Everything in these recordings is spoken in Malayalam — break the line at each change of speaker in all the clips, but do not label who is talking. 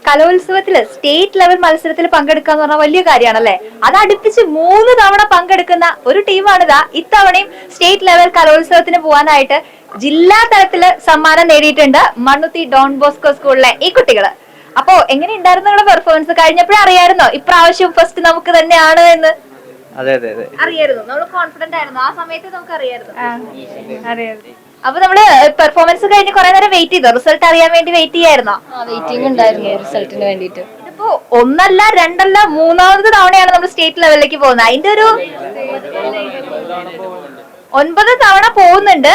കലോത്സവത്തില് സ്റ്റേറ്റ് ലെവൽ മത്സരത്തിൽ പങ്കെടുക്കുക എന്ന് പറഞ്ഞാൽ വലിയ കാര്യമാണല്ലേ. അത് അടുപ്പിച്ച് 3 തവണ പങ്കെടുക്കുന്ന ഒരു ടീമാണിതാ ഇത്തവണയും സ്റ്റേറ്റ് ലെവൽ കലോത്സവത്തിന് പോകാനായിട്ട് ജില്ലാ തലത്തില് സമ്മാനം നേടിയിട്ടുണ്ട് മണ്ണുത്തി ഡോൺ ബോസ്കോ സ്കൂളിലെ ഈ കുട്ടികള്. അപ്പോ എങ്ങനെ ഉണ്ടായിരുന്നു നിങ്ങളുടെ പെർഫോമൻസ്? കഴിഞ്ഞപ്പോഴേ അറിയായിരുന്നോ ഇപ്രാവശ്യം ഫസ്റ്റ് നമുക്ക് തന്നെയാണ് എന്ന്?
അതെ അതെ അതെ
അറിയായിരുന്നു, നമ്മൾ കോൺഫിഡന്റ് ആയിരുന്നു ആ സമയത്ത്, നമുക്ക് അറിയായിരുന്നു. അപ്പൊ നമ്മള് പെർഫോമൻസ് കഴിഞ്ഞ് കുറെ നേരം വെയിറ്റ് ചെയ്തോ? റിസൾട്ട് അറിയാൻ വേണ്ടി വെയിറ്റ് ചെയ്യായിരുന്നോ?
വെയിറ്റിംഗ് ഉണ്ടായിരുന്നു റിസൾട്ടിന് വേണ്ടിട്ട്.
ഇതിപ്പോ ഒന്നല്ല രണ്ടല്ല മൂന്നാമത് തവണയാണ് നമ്മൾ സ്റ്റേറ്റ് ലെവലിലേക്ക് പോകുന്നത്. അതിന്റെ ഒരു 9 തവണ പോകുന്നുണ്ട്.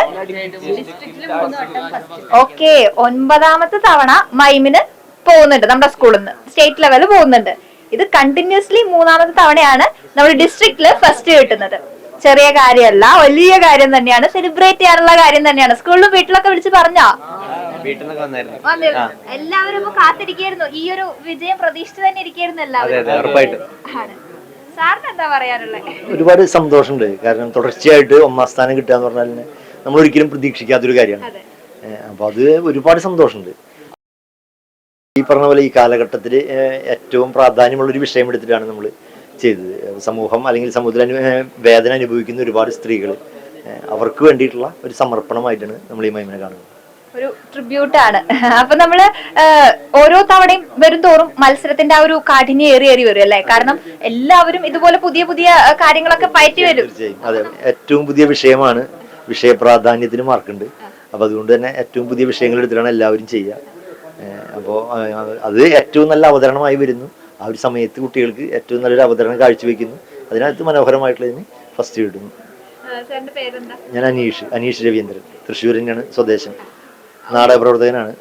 ഓക്കെ, 9ാമത്തെ തവണ മൈമിന് പോകുന്നുണ്ട് നമ്മുടെ സ്കൂളിൽ നിന്ന്, സ്റ്റേറ്റ് ലെവലിൽ പോകുന്നുണ്ട്. ഇത് കണ്ടിന്യൂസ്ലി 3ാമത്തെ തവണയാണ് നമ്മൾ ഡിസ്ട്രിക്റ്റില് ഫസ്റ്റ് കിട്ടുന്നത്. ചെറിയ കാര്യമല്ല, വലിയ കാര്യം തന്നെയാണ്, സെലിബ്രേറ്റ് ചെയ്യാനുള്ള കാര്യം തന്നെയാണ്. സ്കൂളിലും വീട്ടിലൊക്കെ വിളിച്ച് പറഞ്ഞോ? എല്ലാവരും ഇപ്പൊ കാത്തിരിക്കായിരുന്നു, ഈ ഒരു വിജയം പ്രതീക്ഷിച്ച് തന്നെ ഇരിക്കായിരുന്നു എല്ലാവരും. സാറിന് എന്താ പറയാനുള്ളത്?
ഒരുപാട് സന്തോഷമുണ്ട്. കാരണം തുടർച്ചയായിട്ട് 1ാം സ്ഥാനം കിട്ടുക എന്ന് പറഞ്ഞാൽ നമ്മൾ ഒരിക്കലും പ്രതീക്ഷിക്കാത്തൊരു കാര്യമാണ്. അപ്പൊ അത് ഒരുപാട് സന്തോഷമുണ്ട്. ഈ പറഞ്ഞ പോലെ ഈ കാലഘട്ടത്തിൽ ഏറ്റവും പ്രാധാന്യമുള്ളൊരു വിഷയം എടുത്തിട്ടാണ് നമ്മൾ ചെയ്തത്. സമൂഹം അല്ലെങ്കിൽ സമൂഹത്തിൽ വേദന അനുഭവിക്കുന്ന ഒരുപാട് സ്ത്രീകൾ, അവർക്ക് വേണ്ടിയിട്ടുള്ള ഒരു സമർപ്പണമായിട്ടാണ് നമ്മൾ ഈ മൈമിനെ കാണുന്നത്.
ഒരു ട്രിബ്യൂട്ടാണ്. അപ്പൊ നമ്മള് ഓരോ തവണയും വരും തോറും മത്സരത്തിന്റെ ആ ഒരു കാഠിന്യം ഏറി വരും അല്ലെ? കാരണം എല്ലാവരും ഇതുപോലെ പുതിയ പുതിയ കാര്യങ്ങളൊക്കെ പയറ്റി വരും.
തീർച്ചയായും അതെ, ഏറ്റവും പുതിയ വിഷയമാണ്, വിഷയ പ്രാധാന്യത്തിന് മാർക്കുണ്ട്. അപ്പൊ അതുകൊണ്ട് തന്നെ ഏറ്റവും പുതിയ വിഷയങ്ങൾ എടുത്തിട്ടാണ് എല്ലാവരും ചെയ്യുക. അപ്പോൾ അത് ഏറ്റവും നല്ല അവതരണമായി വരുന്നു. ആ ഒരു സമയത്ത് കുട്ടികൾക്ക് ഏറ്റവും നല്ലൊരു അവതരണം കാഴ്ചവെക്കുന്നു. അതിനകത്ത് മനോഹരമായിട്ടുള്ളതിന് ഫസ്റ്റ് കിട്ടുന്നു. ഞാൻ അനീഷ് രവീന്ദ്രൻ, തൃശ്ശൂർ തന്നെയാണ് സ്വദേശം, നാടക പ്രവർത്തകനാണ്.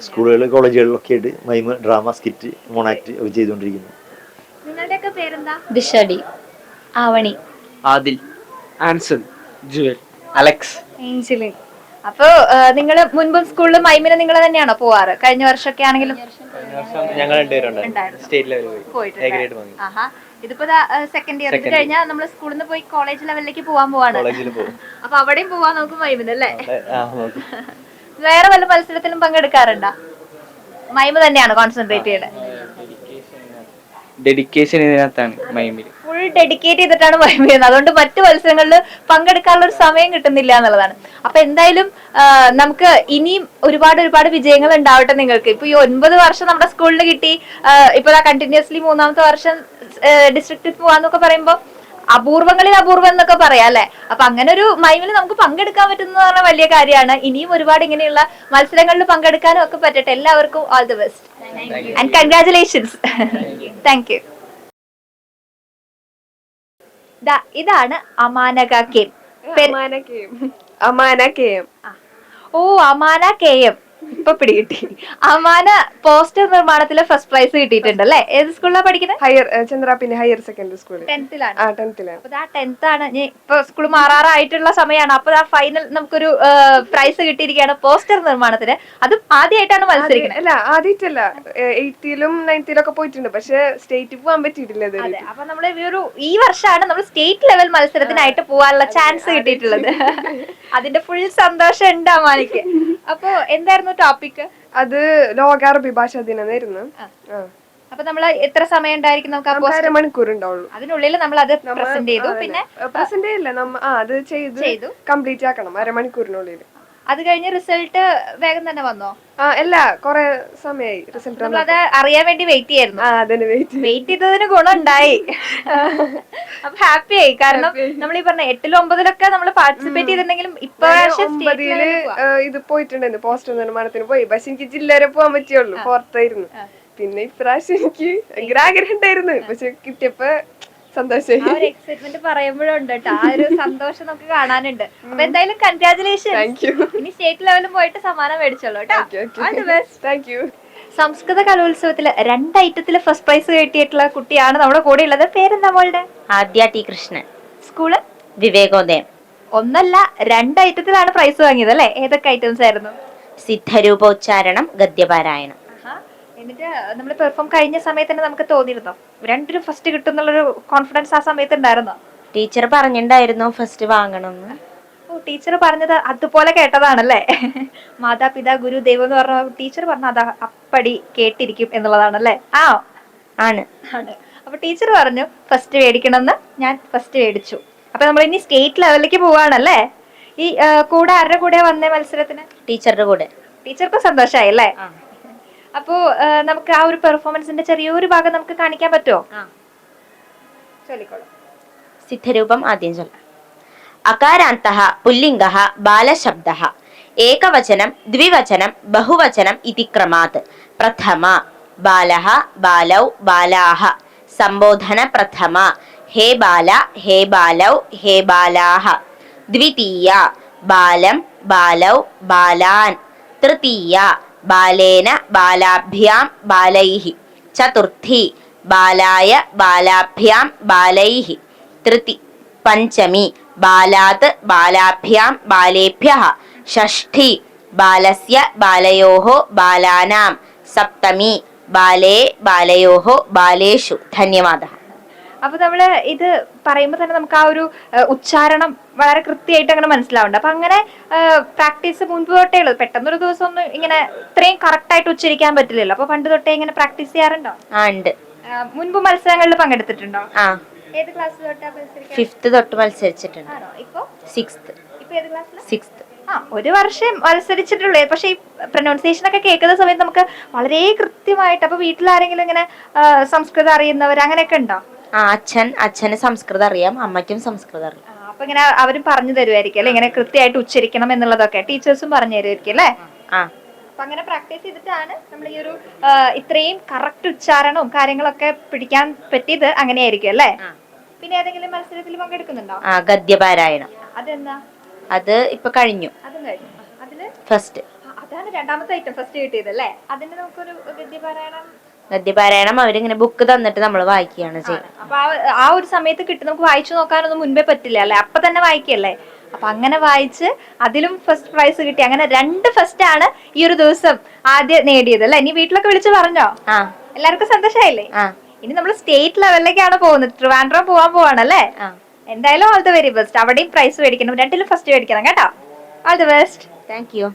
സ്കൂളുകൾ കോളേജുകളിലൊക്കെ ആയിട്ട് മൈമ്, ഡ്രാമ, സ്കിറ്റ്, മോണാക്ട് ഒക്കെ ചെയ്തുകൊണ്ടിരിക്കുന്നു.
ബിഷഡി, ആവണി,
ആദിൽ, ആൻസൺ, ജുവൽ, അലക്സ്,
ഏഞ്ചലിൻ. അപ്പൊ നിങ്ങള് മുൻപ് സ്കൂളിൽ മൈമിന് നിങ്ങൾ തന്നെയാണോ പോവാറ്? കഴിഞ്ഞ വർഷമൊക്കെ ആണെങ്കിലും
ഞങ്ങൾ സ്റ്റേറ്റ് ലെവലിൽ പോയിട്ടുണ്ട്.
ഇതിപ്പോ സെക്കൻഡ് ഇയർ കഴിഞ്ഞാൽ നമ്മൾ സ്കൂളിൽ നിന്ന് പോയി കോളേജ് ലെവലിലേക്ക് പോവാൻ പോവാണ്. അപ്പൊ അവിടെയും പോവാൻ നമുക്ക് മൈമിന് അല്ലേ? വേറെ വല്ല മത്സരത്തിലും പങ്കെടുക്കാറുണ്ടോ? മൈമ് തന്നെയാണ് കോൺസെൻട്രേറ്റ് ചെയ്യുന്നത്.
ഡെഡിക്കേഷൻ ഇതിനകത്താണ് മൈമിൽ.
ഫുൾ ഡെഡിക്കേറ്റ് ചെയ്തിട്ടാണ് മൈം ചെയ്യുന്നത്. അതുകൊണ്ട് മറ്റു മത്സരങ്ങളിൽ പങ്കെടുക്കാനുള്ള ഒരു സമയം കിട്ടുന്നില്ല എന്നുള്ളതാണ്. അപ്പൊ എന്തായാലും നമുക്ക് ഇനിയും ഒരുപാട് വിജയങ്ങൾ ഉണ്ടാവട്ടെ നിങ്ങൾക്ക്. ഇപ്പൊ ഈ 9 വർഷം നമ്മുടെ സ്കൂളിൽ കിട്ടി, ഇപ്പൊ കണ്ടിന്യൂസ്ലി 3ാമത്തെ വർഷം ഡിസ്ട്രിക്റ്റിൽ പോവാന്നൊക്കെ പറയുമ്പോ അപൂർവങ്ങളിൽ അപൂർവം എന്നൊക്കെ പറയാം അല്ലെ? അപ്പൊ അങ്ങനെ ഒരു മൈമിൽ നമുക്ക് പങ്കെടുക്കാൻ പറ്റുന്ന പറഞ്ഞ വലിയ കാര്യമാണ്. ഇനിയും ഒരുപാട് ഇങ്ങനെയുള്ള മത്സരങ്ങളിൽ പങ്കെടുക്കാനും ഒക്കെ പറ്റട്ടെ. എല്ലാവർക്കും all the best and congratulations. Thank you. ഇതാണ് അമാനക കെ. ഓ, അമാന കെ എം. ഇപ്പൊ പിടികിട്ടി. അമാന പോസ്റ്റർ നിർമ്മാണത്തില് ഫസ്റ്റ് പ്രൈസ് കിട്ടിയിട്ടുണ്ട് അല്ലെ? ഏത് സ്കൂളിലാണ് പഠിക്കുന്നത്?
Chandrapinni higher secondary school.
10th-ലാണ്. അപ്പൊ ആ 10th ആണ്. ഇപ്പൊ സ്കൂൾ മാറാറായിട്ടുള്ള സമയമാണ്. അപ്പൊ ആ ഫൈനൽ നമുക്കൊരു പ്രൈസ് കിട്ടിയിരിക്കുകയാണ് പോസ്റ്റർ നിർമ്മാണത്തിന്. അതും ആദ്യമായിട്ടാണ് മത്സരിക്കുന്നത്?
അല്ല, ആദ്യമായിട്ടല്ല. 8th-ലും 9th-ലും ഒക്കെ പോയിട്ടുണ്ട്, പക്ഷെ സ്റ്റേറ്റ് പോകാൻ പറ്റിയിട്ടില്ല.
അപ്പൊ നമ്മള് ഈ വർഷമാണ് നമ്മൾ സ്റ്റേറ്റ് ലെവൽ മത്സരത്തിനായിട്ട് പോകാനുള്ള ചാൻസ് കിട്ടിയിട്ടുള്ളത്. അതിന്റെ ഫുൾ സന്തോഷം ഉണ്ട് അമാനയ്ക്ക്. അപ്പൊ എന്തായിരുന്നു ടോപ്പിക്?
അത് ലോക അറബി ഭാഷാ ദിനമായിരുന്നു.
അപ്പൊ നമ്മള് എത്ര സമയം ഉണ്ടായിരിക്കും? നമുക്ക്
1/2 മണിക്കൂർ ഉണ്ടാവുള്ളൂ.
അതിനുള്ളിൽ നമ്മൾ അത് പ്രസന്റ് ചെയ്തു. പിന്നെ
പ്രസന്റ് ചെയ്യില്ല, അത് ചെയ്തു കംപ്ലീറ്റ് ആക്കണം 1/2 മണിക്കൂറിനുള്ളിൽ.
അത് കഴിഞ്ഞ് റിസൾട്ട് വേഗം തന്നെ വന്നോ?
അല്ല, കൊറേ സമയമായി റിസൾട്ട്.
നമ്മളത് അറിയാൻ വേണ്ടി വെയിറ്റ് ചെയ്യായിരുന്നു. വെയിറ്റ് ചെയ്തതിന് ഗുണം ഉണ്ടായി. അപ്പൊ ഹാപ്പി ആയി. കാരണം നമ്മൾ ഈ പറഞ്ഞ 8ലും 9ലും നമ്മൾ പാർട്ടിസിപ്പേറ്റ് ചെയ്തിട്ടുണ്ടെങ്കിലും ഇപ്രാവശ്യം
ഇത് പോയിട്ടുണ്ടായിരുന്നു, പോസ്റ്റർ നിർമ്മാണത്തിന് പോയി. പക്ഷെ എനിക്ക് ജില്ല വരെ പോകാൻ പറ്റിയുള്ളൂ, പുറത്തായിരുന്നു. പിന്നെ ഇപ്രാവശ്യം എനിക്ക് ഭയങ്കര ആഗ്രഹം ഉണ്ടായിരുന്നു, പക്ഷെ കിട്ടിയപ്പോ സന്തോഷം.
എക്സൈറ്റ്മെന്റ് പറയുമ്പോഴുണ്ട് കേട്ടോ, ആ ഒരു സന്തോഷം നമുക്ക് കാണാനുണ്ട്. അപ്പൊ എന്തായാലും കൺഗ്രാറ്റുലേഷൻ. ഇനി സ്റ്റേറ്റ് ലെവലിൽ പോയിട്ട് സമ്മാനം മേടിച്ചോളൂ കേട്ടോ. സംസ്കൃത കലോത്സവത്തില് 2 ഐറ്റത്തില് ഫസ്റ്റ് പ്രൈസ് കിട്ടിയിട്ടുള്ള കുട്ടിയാണ് നമ്മുടെ കൂടെ ഉള്ളത്. പേരെന്താ മോളുടെ?
ആദ്യ ടി കൃഷ്ണൻ.
സ്കൂള്?
വിവേകോദയം.
1 അല്ല 2 ഐറ്റത്തിലാണ് പ്രൈസ് വാങ്ങിയത് അല്ലെ? ഏതൊക്കെ ഐറ്റംസ് ആയിരുന്നു?
സിദ്ധരൂപോച്ചാരണം, ഗദ്യപാരായണം.
എന്നിട്ട് നമ്മൾ പെർഫോം കഴിഞ്ഞ സമയത്ത് തന്നെ നമുക്ക് തോന്നിയിരുന്നോ 2ലും ഫസ്റ്റ് കിട്ടുന്നുള്ളൊരു കോൺഫിഡൻസ് ആ സമയത്ത് ഉണ്ടായിരുന്നോ?
ടീച്ചർ പറഞ്ഞിട്ടുണ്ടായിരുന്നു ഫസ്റ്റ് വാങ്ങണമെന്ന്.
ഓ, ടീച്ചർ പറഞ്ഞത് അതുപോലെ കേട്ടതാണല്ലേ. മാതാപിതാ ഗുരു ദൈവം എന്ന് പറഞ്ഞ ടീച്ചർ പറഞ്ഞ അത് അപ്പടി കേട്ടിരിക്കും എന്നുള്ളതാണല്ലേ.
ആണ്.
അപ്പൊ ടീച്ചർ പറഞ്ഞു ഫസ്റ്റ് മേടിക്കണമെന്ന്, ഞാൻ ഫസ്റ്റ് മേടിച്ചു. അപ്പൊ നമ്മൾ ഇനി സ്റ്റേറ്റ് ലെവലിലേക്ക് പോവാണല്ലേ. ഈ കൂടെ ആരുടെ കൂടെ വന്നേ മത്സരത്തിന്?
ടീച്ചറുടെ കൂടെ.
ടീച്ചർക്ക് സന്തോഷമായി അല്ലേ. അപ്പോ നമുക്ക് ആ ഒരു പെർഫോമൻസിന്റെ ചെറിയൊരു ഭാഗം നമുക്ക് കാണിക്കാൻ പറ്റുമോ? ചൊല്ലിക്കോളൂ.
സിദ്ധരൂപം ആദ്യം ചൊല്ലാം. അകാരാന്തഃ പുല്ലിംഗഃ ബാലശബ്ദഃ ഏകവചനം ദ്വിവചനം ബഹുവചനം ഇതി ക്രമാത്. പ്രഥമ ബാലഃ ബാലൗ ബാലാഃ. സംബോധന പ്രഥമ ഹേ ബാല ഹേ ബാലൗ ഹേ ബാലാഃ. ദ്വിതീയ ബാലം ബാലൗ ബാലാൻ. തൃതീയ ബാലേന ബാലാഭ്യാം ബാലൈഃ. ചതുർത്ഥി ബാലായ ബാലാഭ്യാം ബാലൈഃ. പഞ്ചമി ബാലാത് ബാലാഭ്യാം ബാലേഭ്യഃ. ഷഷ്ഠി ബാലസ്യ ബാലയോഃ ബാലാനാം. സപ്തമി ബാലേ ബാലയോഃ ബാലേഷു. ധന്യവാദഃ.
അപ്പൊ നമ്മള് ഇത് പറയുമ്പോൾ തന്നെ നമുക്ക് ആ ഒരു ഉച്ചാരണം വളരെ കൃത്യമായിട്ട് അങ്ങനെ മനസ്സിലാവുന്നുണ്ട്. അപ്പൊ അങ്ങനെ പ്രാക്ടീസ് മുൻപ് തൊട്ടേ ഉള്ളത്, പെട്ടെന്നൊരു ദിവസം ഒന്നും ഇങ്ങനെ ഇത്രയും കറക്റ്റ് ആയിട്ട് ഉച്ചരിക്കാൻ പറ്റില്ലല്ലോ. അപ്പൊ പണ്ട് തൊട്ടേ ഇങ്ങനെ പ്രാക്ടീസ് ചെയ്യാറുണ്ടോ?
ഉണ്ട്.
മുൻപ് മത്സരങ്ങളിൽ പങ്കെടുത്തിട്ടുണ്ടോ? ഏത് ക്ലാസ് തൊട്ടാ മത്സരിക്കാൻ?
5th തൊട്ട് മത്സരിച്ചിട്ടുണ്ട്.
ഇപ്പൊ
6th.
ഇപ്പൊ ഏത് ക്ലാസ്സിൽ?
6th.
ഒരു വർഷം മത്സരിച്ചിട്ടുള്ളൂ. പക്ഷെ ഈ പ്രൊനൗൺസിയേഷൻ ഒക്കെ കേൾക്കുന്ന സമയത്ത് നമുക്ക് വളരെ കൃത്യമായിട്ട്. അപ്പൊ വീട്ടിൽ ആരെങ്കിലും ഇങ്ങനെ സംസ്കൃതം അറിയുന്നവർ അങ്ങനെയൊക്കെ ഉണ്ടോ?
അച്ഛന് സംസ്കൃതം അറിയാം, അമ്മയ്ക്കും സംസ്കൃതം അറിയാം.
അപ്പൊ ഇങ്ങനെ അവരും പറഞ്ഞു തരുമായിരിക്കും അല്ലെ, ഇങ്ങനെ കൃത്യമായിട്ട് ഉച്ചരിക്കണം എന്നുള്ളതൊക്കെ ടീച്ചേഴ്സും പറഞ്ഞു തരുമായിരിക്കും അല്ലെ. അപ്പൊ അങ്ങനെ പ്രാക്ടീസ് ചെയ്തിട്ടാണ് നമ്മൾ ഈ ഒരു ഇത്രയും കറക്റ്റ് ഉച്ചാരണവും കാര്യങ്ങളൊക്കെ പിടിക്കാൻ പറ്റിയത്. അങ്ങനെയായിരിക്കും അല്ലെ. പിന്നെ ഏതെങ്കിലും മത്സരത്തിൽ പങ്കെടുക്കുന്നുണ്ടോ?
ഗദ്യപാരായണം.
അതെന്താ?
അത് ഇപ്പൊ കഴിഞ്ഞു.
അതും കഴിഞ്ഞു. അതില്
ഫസ്റ്റ്.
അതാണ് രണ്ടാമത്തെ ഐറ്റം, ഫസ്റ്റ് കിട്ടിയത് അല്ലേ. അതിന് നമുക്കൊരു
ഗദ്യപാരായണം അവരിങ്ങനെ ബുക്ക് തന്നിട്ട് നമ്മൾ വായിക്കുകയാണ് ചെയ്യുന്നത്.
അപ്പൊ ആ ഒരു സമയത്ത് കിട്ടും, നമുക്ക് വായിച്ചു നോക്കാനൊന്നും മുൻപേ പറ്റില്ല അല്ലെ, അപ്പൊ തന്നെ വായിക്കല്ലേ. അപ്പൊ അങ്ങനെ വായിച്ച് അതിലും ഫസ്റ്റ് പ്രൈസ് കിട്ടി. അങ്ങനെ 2 ഫസ്റ്റ് ആണ് ഈ ഒരു ദിവസം ആദ്യം നേടിയത് അല്ലെ. ഇനി വീട്ടിലൊക്കെ വിളിച്ച് പറഞ്ഞോ? എല്ലാവർക്കും സന്തോഷമായില്ലേ? ഇനി നമ്മൾ സ്റ്റേറ്റ് ലെവലിലേക്കാണ് പോകുന്നത്. ട്രിവാൻഡ്രം പോവാൻ പോവാണല്ലേ. എന്തായാലും ഓൾ ദി വെരി ബെസ്റ്റ്. അവിടെയും പ്രൈസ് മേടിക്കണം, 2ലും ഫസ്റ്റ് മേടിക്കണം കേട്ടോ. All the best.
Thank you.